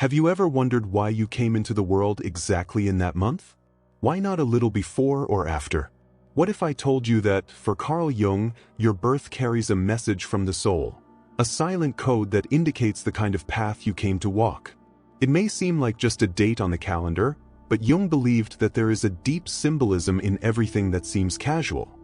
Have you ever wondered why you came into the world exactly in that month? Why not a little before or after? What if I told you that, for Carl Jung, your birth carries a message from the soul, a silent code that indicates the kind of path you came to walk? It may seem like just a date on the calendar, but Jung believed that there is a deep symbolism in everything that seems casual.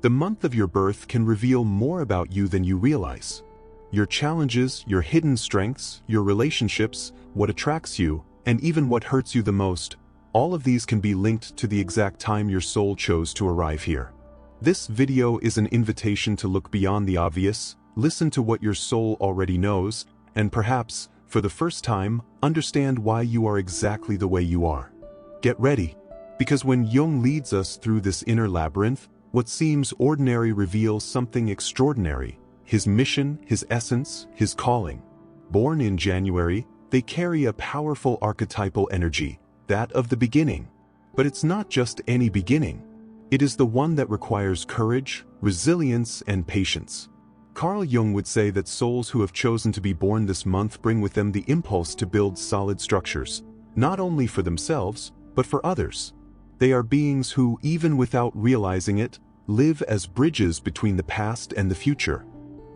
The month of your birth can reveal more about you than you realize. Your challenges, your hidden strengths, your relationships, what attracts you, and even what hurts you the most, all of these can be linked to the exact time your soul chose to arrive here. This video is an invitation to look beyond the obvious, listen to what your soul already knows, and perhaps, for the first time, understand why you are exactly the way you are. Get ready, because when Jung leads us through this inner labyrinth, what seems ordinary reveals something extraordinary: his mission, his essence, his calling. Born in January, they carry a powerful archetypal energy, that of the beginning. But it's not just any beginning. It is the one that requires courage, resilience, and patience. Carl Jung would say that souls who have chosen to be born this month bring with them the impulse to build solid structures, not only for themselves, but for others. They are beings who, even without realizing it, live as bridges between the past and the future.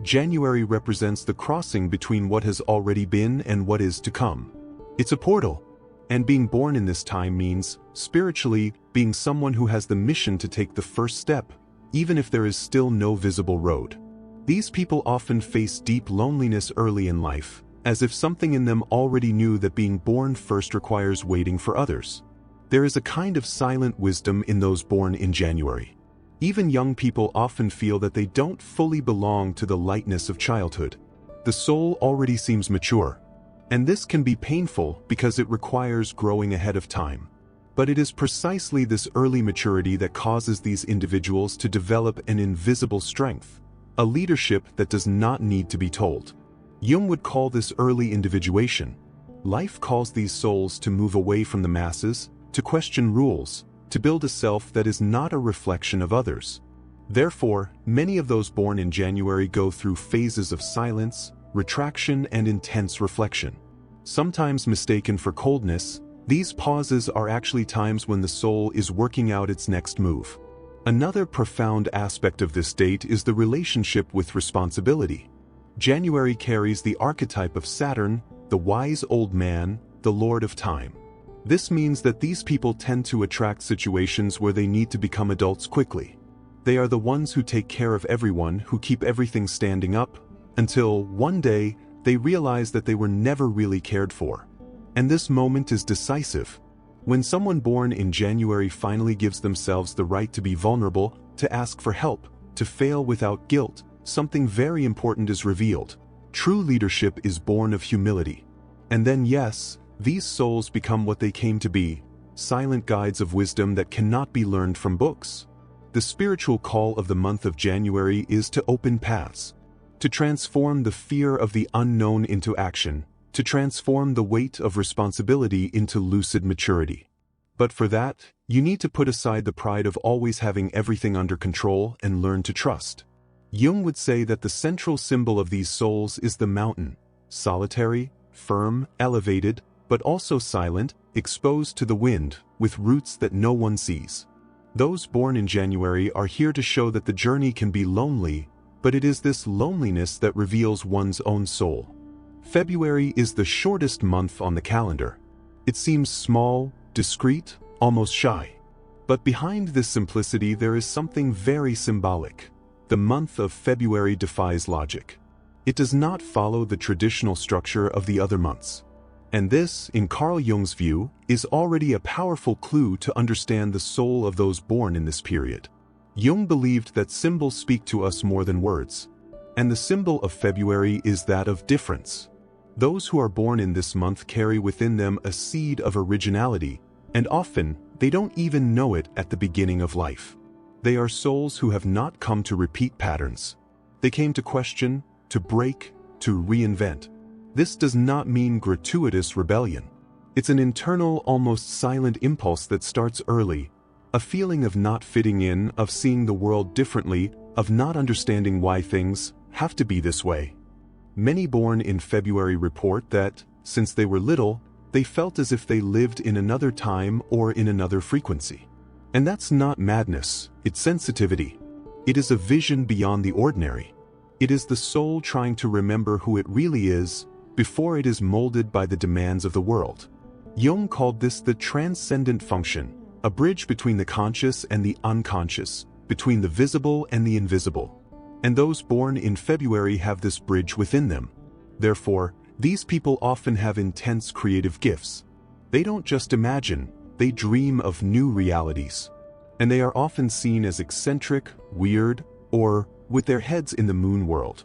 January represents the crossing between what has already been and what is to come. It's a portal, and being born in this time means, spiritually, being someone who has the mission to take the first step, even if there is still no visible road. These people often face deep loneliness early in life, as if something in them already knew that being born first requires waiting for others. There is a kind of silent wisdom in those born in January. Even young people often feel that they don't fully belong to the lightness of childhood. The soul already seems mature. And this can be painful because it requires growing ahead of time. But it is precisely this early maturity that causes these individuals to develop an invisible strength, a leadership that does not need to be told. Jung would call this early individuation. Life calls these souls to move away from the masses, to question rules, to build a self that is not a reflection of others. Therefore, many of those born in January go through phases of silence, retraction, and intense reflection. Sometimes mistaken for coldness, these pauses are actually times when the soul is working out its next move. Another profound aspect of this date is the relationship with responsibility. January carries the archetype of Saturn, the wise old man, the Lord of Time. This means that these people tend to attract situations where they need to become adults quickly. They are the ones who take care of everyone, who keep everything standing up, until, one day, they realize that they were never really cared for. And this moment is decisive. When someone born in January finally gives themselves the right to be vulnerable, to ask for help, to fail without guilt, something very important is revealed. True leadership is born of humility. And then, yes, these souls become what they came to be, silent guides of wisdom that cannot be learned from books. The spiritual call of the month of January is to open paths, to transform the fear of the unknown into action, to transform the weight of responsibility into lucid maturity. But for that, you need to put aside the pride of always having everything under control and learn to trust. Jung would say that the central symbol of these souls is the mountain, solitary, firm, elevated, but also silent, exposed to the wind, with roots that no one sees. Those born in January are here to show that the journey can be lonely, but it is this loneliness that reveals one's own soul. February is the shortest month on the calendar. It seems small, discreet, almost shy. But behind this simplicity there is something very symbolic. The month of February defies logic. It does not follow the traditional structure of the other months. And this, in Carl Jung's view, is already a powerful clue to understand the soul of those born in this period. Jung believed that symbols speak to us more than words. And the symbol of February is that of difference. Those who are born in this month carry within them a seed of originality, and often, they don't even know it at the beginning of life. They are souls who have not come to repeat patterns. They came to question, to break, to reinvent. This does not mean gratuitous rebellion. It's an internal, almost silent impulse that starts early, a feeling of not fitting in, of seeing the world differently, of not understanding why things have to be this way. Many born in February report that, since they were little, They felt as if they lived in another time or in another frequency. And that's not madness, it's sensitivity. It is a vision beyond the ordinary. It is the soul trying to remember who it really is before it is molded by the demands of the world. Jung called this the transcendent function, a bridge between the conscious and the unconscious, between the visible and the invisible. And those born in February have this bridge within them. Therefore, these people often have intense creative gifts. They don't just imagine, they dream of new realities. And they are often seen as eccentric, weird, or with their heads in the moon world.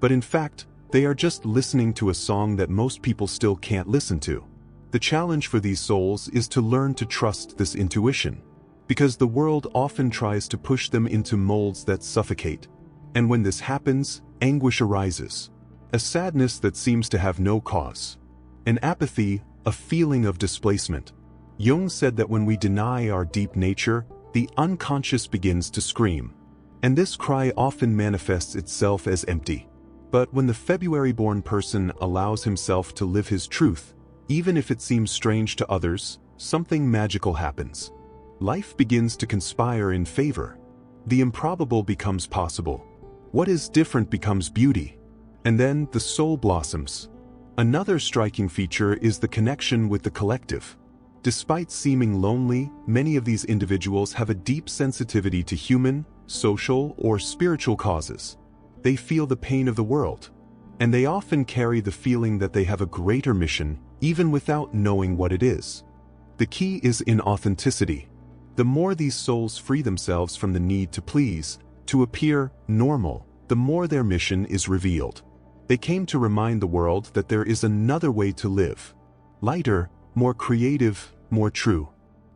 But in fact, they are just listening to a song that most people still can't listen to. The challenge for these souls is to learn to trust this intuition, because the world often tries to push them into molds that suffocate. And when this happens, anguish arises. A sadness that seems to have no cause. An apathy, a feeling of displacement. Jung said that when we deny our deep nature, the unconscious begins to scream. And this cry often manifests itself as empty. But when the February-born person allows himself to live his truth, even if it seems strange to others, something magical happens. Life begins to conspire in favor. The improbable becomes possible. What is different becomes beauty. And then the soul blossoms. Another striking feature is the connection with the collective. Despite seeming lonely, many of these individuals have a deep sensitivity to human, social, or spiritual causes. They feel the pain of the world. And they often carry the feeling that they have a greater mission, even without knowing what it is. The key is in authenticity. The more these souls free themselves from the need to please, to appear normal, the more their mission is revealed. They came to remind the world that there is another way to live. Lighter, more creative, more true.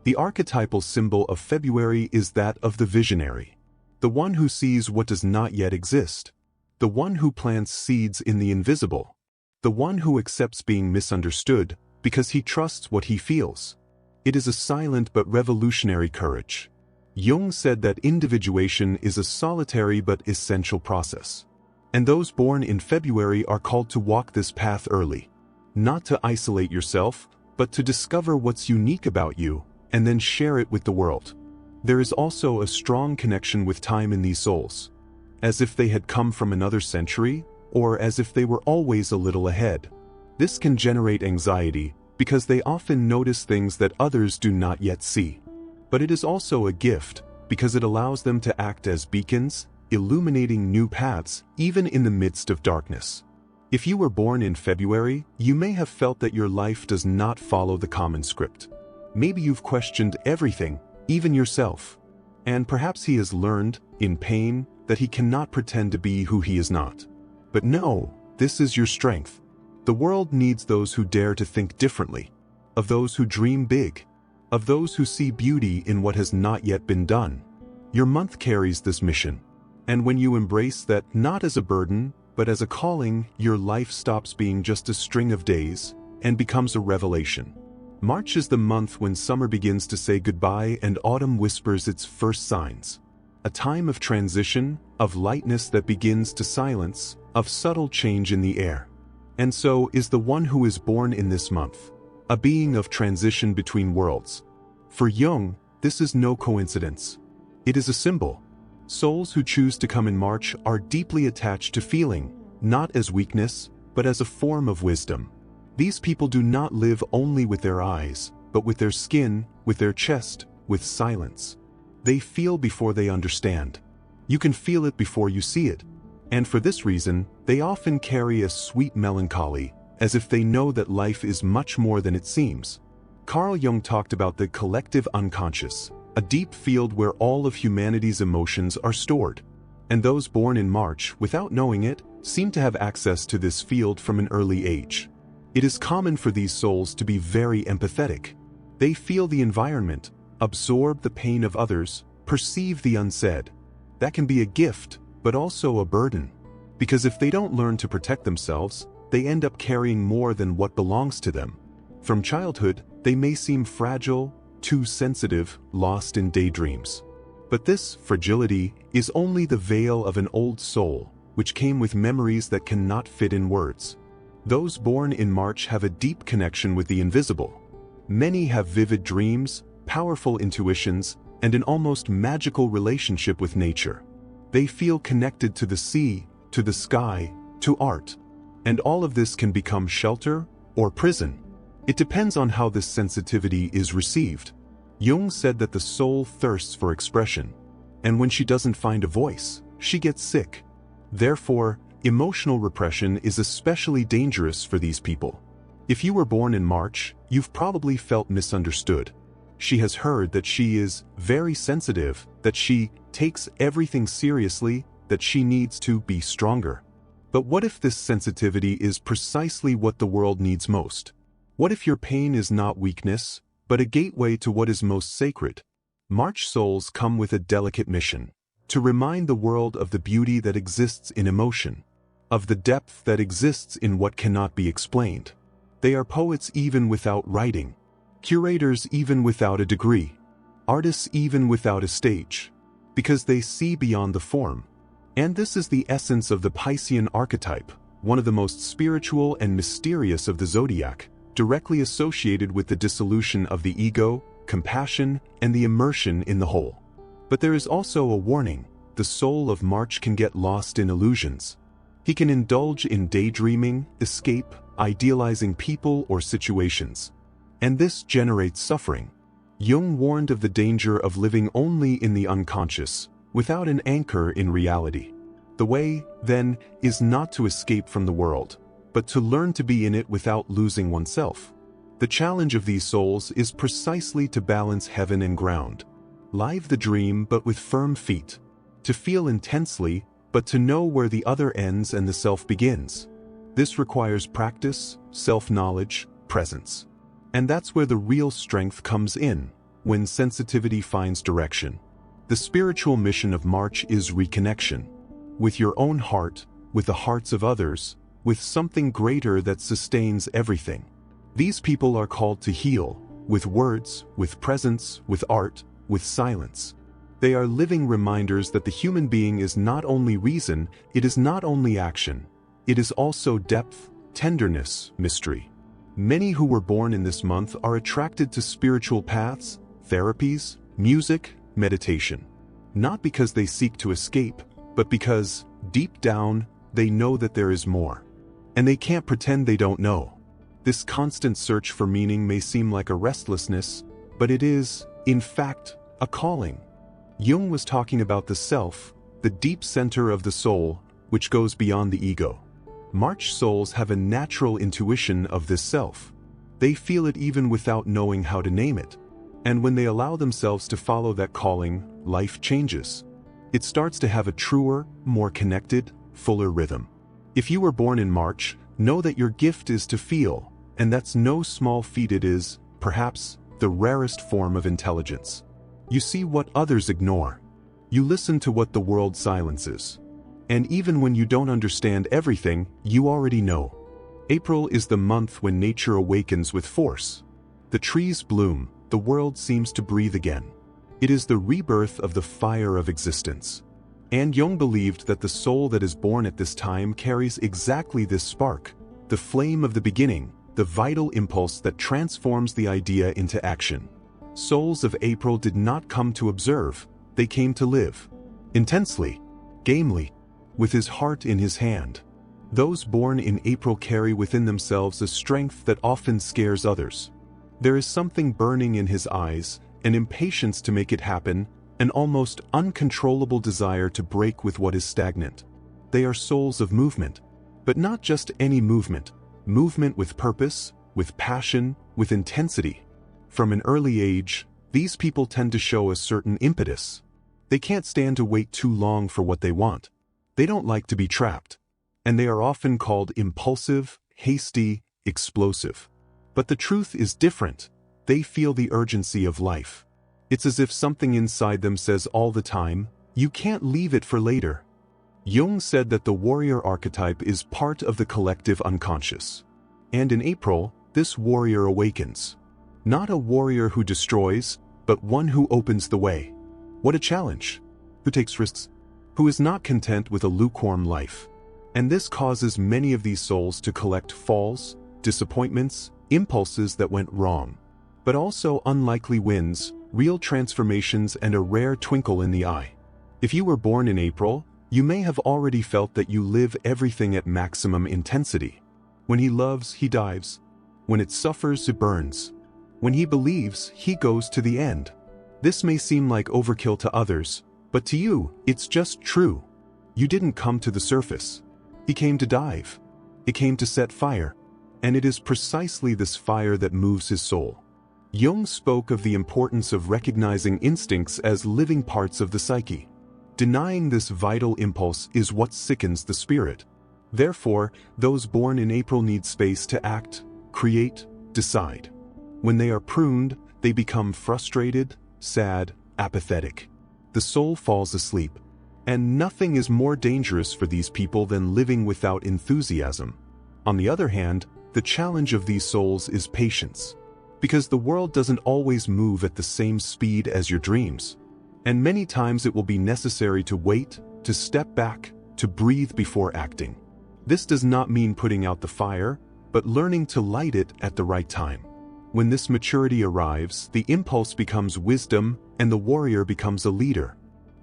The archetypal symbol of February is that of the visionary. The one who sees what does not yet exist. The one who plants seeds in the invisible. The one who accepts being misunderstood because he trusts what he feels. It is a silent but revolutionary courage. Jung said that individuation is a solitary but essential process. And those born in February are called to walk this path early. Not to isolate yourself, but to discover what's unique about you, and then share it with the world. There is also a strong connection with time in these souls. As if they had come from another century, or as if they were always a little ahead. This can generate anxiety, because they often notice things that others do not yet see. But it is also a gift, because it allows them to act as beacons, illuminating new paths, even in the midst of darkness. If you were born in February, you may have felt that your life does not follow the common script. Maybe you've questioned everything, even yourself. And perhaps he has learned, in pain, that he cannot pretend to be who he is not. But no, this is your strength. The world needs those who dare to think differently, of those who dream big, of those who see beauty in what has not yet been done. Your month carries this mission. And when you embrace that not as a burden, but as a calling, your life stops being just a string of days and becomes a revelation. March is the month when summer begins to say goodbye and autumn whispers its first signs. A time of transition, of lightness that begins to silence, of subtle change in the air. And so is the one who is born in this month, a being of transition between worlds. For Jung, this is no coincidence. It is a symbol. Souls who choose to come in March are deeply attached to feeling, not as weakness, but as a form of wisdom. These people do not live only with their eyes, but with their skin, with their chest, with silence. They feel before they understand. You can feel it before you see it. And for this reason, they often carry a sweet melancholy, as if they know that life is much more than it seems. Carl Jung talked about the collective unconscious, a deep field where all of humanity's emotions are stored. And those born in March, without knowing it, seem to have access to this field from an early age. It is common for these souls to be very empathetic. They feel the environment, absorb the pain of others, perceive the unsaid. That can be a gift, but also a burden. Because if they don't learn to protect themselves, they end up carrying more than what belongs to them. From childhood, they may seem fragile, too sensitive, lost in daydreams. But this fragility is only the veil of an old soul, which came with memories that cannot fit in words. Those born in March have a deep connection with the invisible. Many have vivid dreams, powerful intuitions, and an almost magical relationship with nature. They feel connected to the sea, to the sky, to art. And all of this can become shelter or prison. It depends on how this sensitivity is received. Jung said that the soul thirsts for expression, and when she doesn't find a voice, she gets sick. Therefore, emotional repression is especially dangerous for these people. If you were born in March, you've probably felt misunderstood. She has heard that she is very sensitive, that she takes everything seriously, that she needs to be stronger. But what if this sensitivity is precisely what the world needs most? What if your pain is not weakness, but a gateway to what is most sacred? March souls come with a delicate mission: to remind the world of the beauty that exists in emotion, of the depth that exists in what cannot be explained. They are poets even without writing, curators even without a degree, artists even without a stage, because they see beyond the form. And this is the essence of the Piscean archetype, one of the most spiritual and mysterious of the zodiac, directly associated with the dissolution of the ego, compassion, and the immersion in the whole. But there is also a warning: the soul of March can get lost in illusions. He can indulge in daydreaming, escape, idealizing people or situations. And this generates suffering. Jung warned of the danger of living only in the unconscious, without an anchor in reality. The way, then, is not to escape from the world, but to learn to be in it without losing oneself. The challenge of these souls is precisely to balance heaven and ground. Live the dream but with firm feet. To feel intensely, but to know where the other ends and the self begins. This requires practice, self-knowledge, presence. And that's where the real strength comes in, when sensitivity finds direction. The spiritual mission of March is reconnection. With your own heart, with the hearts of others, with something greater that sustains everything. These people are called to heal, with words, with presence, with art, with silence. They are living reminders that the human being is not only reason, it is not only action. It is also depth, tenderness, mystery. Many who were born in this month are attracted to spiritual paths, therapies, music, meditation. Not because they seek to escape, but because, deep down, they know that there is more. And they can't pretend they don't know. This constant search for meaning may seem like a restlessness, but it is, in fact, a calling. Jung was talking about the self, the deep center of the soul, which goes beyond the ego. March souls have a natural intuition of this self. They feel it even without knowing how to name it. And when they allow themselves to follow that calling, life changes. It starts to have a truer, more connected, fuller rhythm. If you were born in March, know that your gift is to feel, and that's no small feat. It is, perhaps, the rarest form of intelligence. You see what others ignore. You listen to what the world silences. And even when you don't understand everything, you already know. April is the month when nature awakens with force. The trees bloom, the world seems to breathe again. It is the rebirth of the fire of existence. And Jung believed that the soul that is born at this time carries exactly this spark, the flame of the beginning, the vital impulse that transforms the idea into action. Souls of April did not come to observe, they came to live. Intensely, gamely, with his heart in his hand. Those born in April carry within themselves a strength that often scares others. There is something burning in his eyes, an impatience to make it happen, an almost uncontrollable desire to break with what is stagnant. They are souls of movement, but not just any movement. Movement with purpose, with passion, with intensity. From an early age, these people tend to show a certain impetus. They can't stand to wait too long for what they want. They don't like to be trapped. And they are often called impulsive, hasty, explosive. But the truth is different. They feel the urgency of life. It's as if something inside them says all the time, you can't leave it for later. Jung said that the warrior archetype is part of the collective unconscious. And in April, this warrior awakens. Not a warrior who destroys, but one who opens the way. What a challenge! Who takes risks? Who is not content with a lukewarm life? And this causes many of these souls to collect falls, disappointments, impulses that went wrong, but also unlikely wins, real transformations, and a rare twinkle in the eye. If you were born in April, you may have already felt that you live everything at maximum intensity. When he loves, he dives. When it suffers, it burns. When he believes, he goes to the end. This may seem like overkill to others, but to you, it's just true. You didn't come to the surface. He came to dive. It came to set fire. And it is precisely this fire that moves his soul. Jung spoke of the importance of recognizing instincts as living parts of the psyche. Denying this vital impulse is what sickens the spirit. Therefore, those born in April need space to act, create, decide. When they are pruned, they become frustrated, sad, apathetic. The soul falls asleep. And nothing is more dangerous for these people than living without enthusiasm. On the other hand, the challenge of these souls is patience. Because the world doesn't always move at the same speed as your dreams. And many times it will be necessary to wait, to step back, to breathe before acting. This does not mean putting out the fire, but learning to light it at the right time. When this maturity arrives, the impulse becomes wisdom, and the warrior becomes a leader.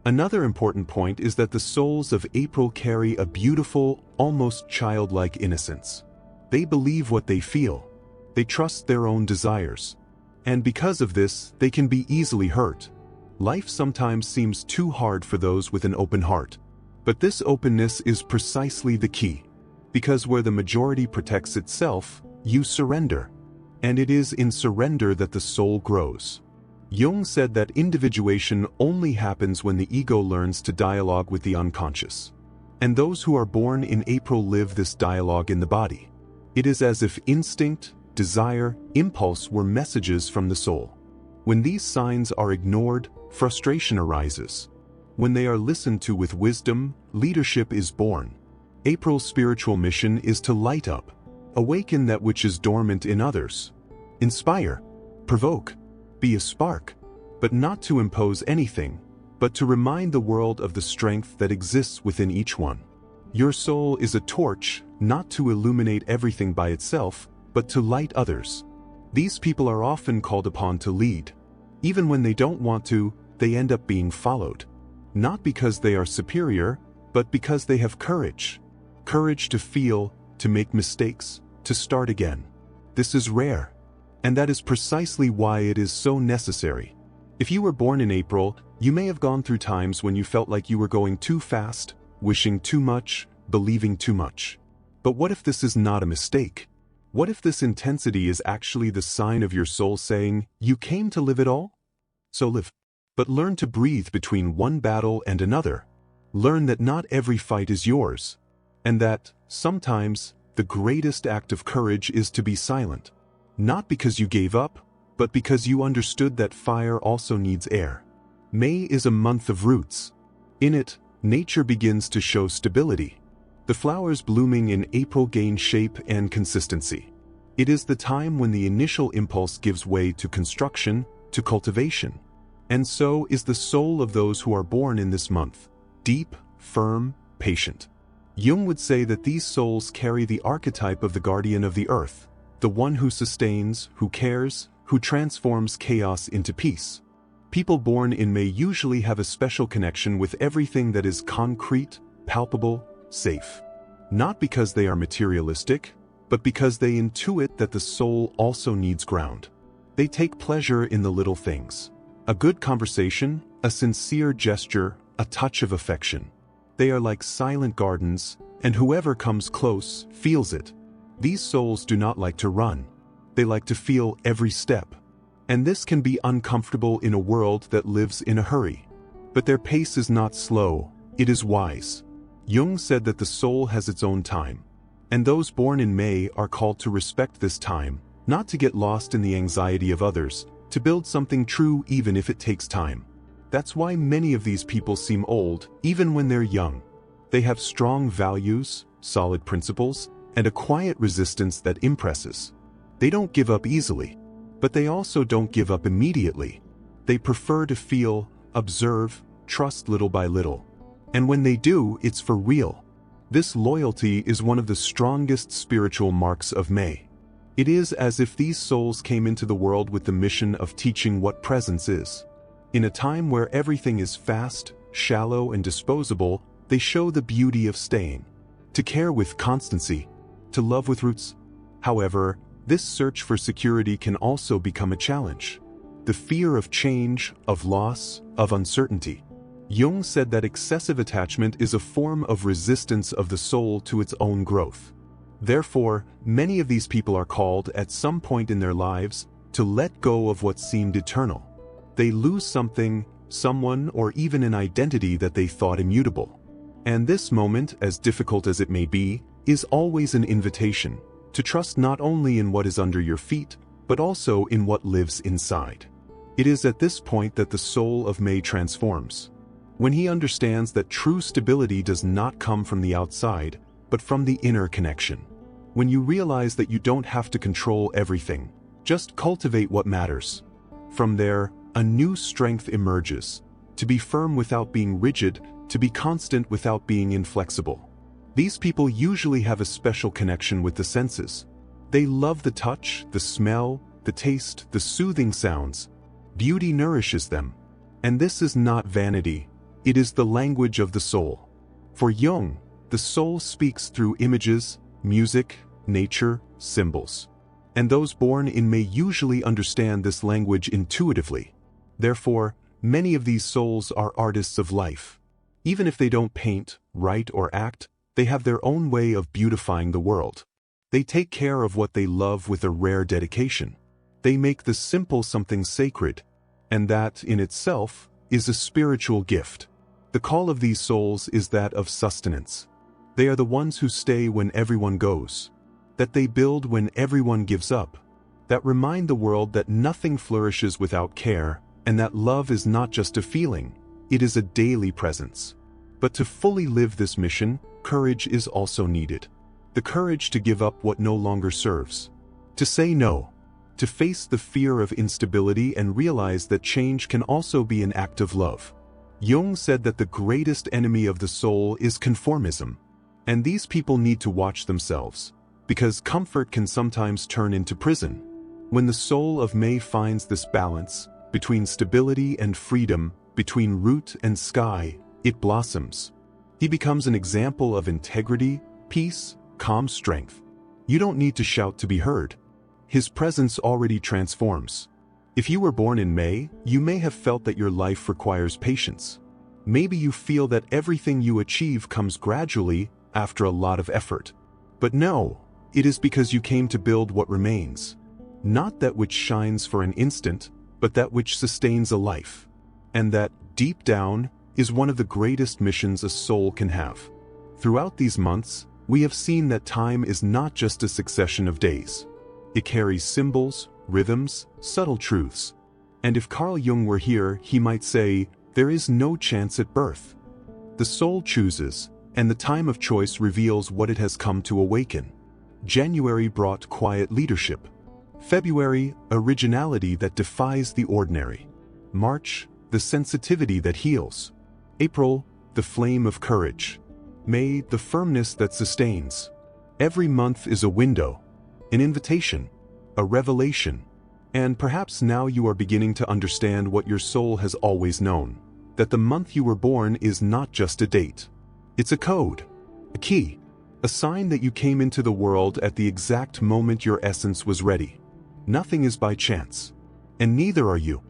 Another important point is that the souls of April carry a beautiful, almost childlike innocence. They believe what they feel. They trust their own desires. And because of this, they can be easily hurt. Life sometimes seems too hard for those with an open heart. But this openness is precisely the key. Because where the majority protects itself, you surrender. And it is in surrender that the soul grows. Jung said that individuation only happens when the ego learns to dialogue with the unconscious. And those who are born in April live this dialogue in the body. It is as if instinct, desire, impulse were messages from the soul. When these signs are ignored, frustration arises. When they are listened to with wisdom, leadership is born. April's spiritual mission is to light up, awaken that which is dormant in others, inspire, provoke, be a spark, but not to impose anything, but to remind the world of the strength that exists within each one. Your soul is a torch, not to illuminate everything by itself, but to light others. These people are often called upon to lead. Even when they don't want to, they end up being followed. Not because they are superior, but because they have courage. Courage to feel, to make mistakes, to start again. This is rare. And that is precisely why it is so necessary. If you were born in April, you may have gone through times when you felt like you were going too fast, wishing too much, believing too much. But what if this is not a mistake? What if this intensity is actually the sign of your soul saying, you came to live it all? So live. But learn to breathe between one battle and another. Learn that not every fight is yours. And that, sometimes, the greatest act of courage is to be silent. Not because you gave up, but because you understood that fire also needs air. May is a month of roots. In it, nature begins to show stability. The flowers blooming in April gain shape and consistency. It is the time when the initial impulse gives way to construction, to cultivation. And so is the soul of those who are born in this month, deep, firm, patient. Jung would say that these souls carry the archetype of the guardian of the earth, the one who sustains, who cares, who transforms chaos into peace. People born in May usually have a special connection with everything that is concrete, palpable, safe. Not because they are materialistic, but because they intuit that the soul also needs ground. They take pleasure in the little things. A good conversation, a sincere gesture, a touch of affection. They are like silent gardens, and whoever comes close feels it. These souls do not like to run. They like to feel every step. And this can be uncomfortable in a world that lives in a hurry. But their pace is not slow, it is wise. Jung said that the soul has its own time. And those born in May are called to respect this time, not to get lost in the anxiety of others, to build something true even if it takes time. That's why many of these people seem old, even when they're young. They have strong values, solid principles, and a quiet resistance that impresses. They don't give up easily, but they also don't give up immediately. They prefer to feel, observe, trust little by little. And when they do, it's for real. This loyalty is one of the strongest spiritual marks of May. It is as if these souls came into the world with the mission of teaching what presence is. In a time where everything is fast, shallow, and disposable, they show the beauty of staying. To care with constancy, to love with roots. However, this search for security can also become a challenge. The fear of change, of loss, of uncertainty. Jung said that excessive attachment is a form of resistance of the soul to its own growth. Therefore, many of these people are called at some point in their lives to let go of what seemed eternal. They lose something, someone, or even an identity that they thought immutable. And this moment, as difficult as it may be, is always an invitation to trust not only in what is under your feet, but also in what lives inside. It is at this point that the soul of May transforms. When he understands that true stability does not come from the outside, but from the inner connection. When you realize that you don't have to control everything, just cultivate what matters. From there, a new strength emerges, to be firm without being rigid, to be constant without being inflexible. These people usually have a special connection with the senses. They love the touch, the smell, the taste, the soothing sounds. Beauty nourishes them. And this is not vanity, it is the language of the soul. For Jung, the soul speaks through images, music, nature, symbols. And those born in May usually understand this language intuitively. Therefore, many of these souls are artists of life. Even if they don't paint, write, or act, they have their own way of beautifying the world. They take care of what they love with a rare dedication. They make the simple something sacred, and that, in itself, is a spiritual gift. The call of these souls is that of sustenance. They are the ones who stay when everyone goes, that they build when everyone gives up, that remind the world that nothing flourishes without care, and that love is not just a feeling, it is a daily presence. But to fully live this mission, courage is also needed. The courage to give up what no longer serves. To say no. To face the fear of instability and realize that change can also be an act of love. Jung said that the greatest enemy of the soul is conformism. And these people need to watch themselves, because comfort can sometimes turn into prison. When the soul of May finds this balance, between stability and freedom, between root and sky, it blossoms. He becomes an example of integrity, peace, calm strength. You don't need to shout to be heard. His presence already transforms. If you were born in May, you may have felt that your life requires patience. Maybe you feel that everything you achieve comes gradually, after a lot of effort. But no, it is because you came to build what remains. Not that which shines for an instant, but that which sustains a life. And that, deep down, is one of the greatest missions a soul can have. Throughout these months, we have seen that time is not just a succession of days. It carries symbols, rhythms, subtle truths. And if Carl Jung were here, he might say, there is no chance at birth. The soul chooses, and the time of choice reveals what it has come to awaken. January brought quiet leadership. February, originality that defies the ordinary. March, the sensitivity that heals. April, the flame of courage. May, the firmness that sustains. Every month is a window, an invitation, a revelation. And perhaps now you are beginning to understand what your soul has always known, that the month you were born is not just a date. It's a code, a key, a sign that you came into the world at the exact moment your essence was ready. Nothing is by chance, and neither are you.